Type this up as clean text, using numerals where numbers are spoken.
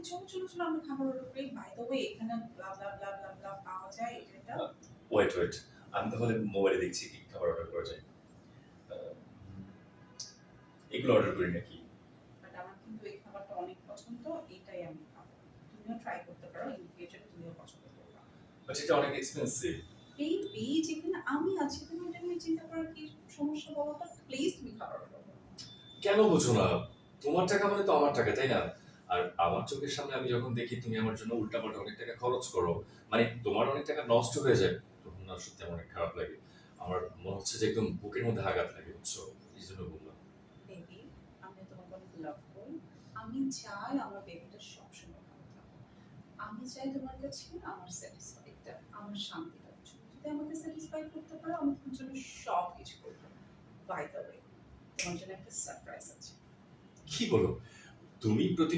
চলো, চলো, চলো আমরা খাবার অর্ডার করি। বাই দ্য ওয়ে এখানে ব্লা, ব্লা, ব্লা, ব্লা, ব্লা পাওয়া যায় এটা। ওয়েট। আমি তাহলে মোবাইলে দেখছি কি খাবার অর্ডার করা যায়। আ এগুলো অর্ডার করি নাকি? বাট আমার কিন্তু এই খাবারটা অনেক পছন্দ। এটাই আমি খাবো। তুমিও ট্রাই করতে পারো। ইন ফিউচারে তুমিও পছন্দ করবা। বাট এটা অনেক এক্সপেন্সিভ। বেবি যেখানে আমি আছি তুমি এটা নিয়ে চিন্তা করার কি সমস্যা বলো তো? প্লিজ তুমি খাবার অর্ডার করো। কেন বোঝো না? তোমার টাকা মানে তো আমার টাকা, তাই না? আর আমার চোখের সামনে আমি যখন দেখি তুমি আমার জন্য উল্টাপাল্টা অনেক টাকা খরচ করো, মানে তোমার অনেক টাকা নষ্ট হয়ে যায়, তখন না সত্যি আমার অনেক খারাপ লাগে। আমার মনে হচ্ছে যে একদম বুকের মধ্যে আঘাত লাগে, বুঝছো? এইজন্য বললাম। বেবি আমি তোমাকে অনেক লাভ করি। আমি চাই আমার বেবিটা সবসময় ভালো থাকুক। আমি চাই তোমার কাছে আমার স্যাটিসফাইডটা, আমার শান্তিটা। তুমি যদি আমাকে স্যাটিসফাই করতে পারো আমি তোমার জন্য সব কিছু করবো। বাই দ্য ওয়ে তোমার জন্য একটা সারপ্রাইজ আছে। কি বলো? তুমি প্রতি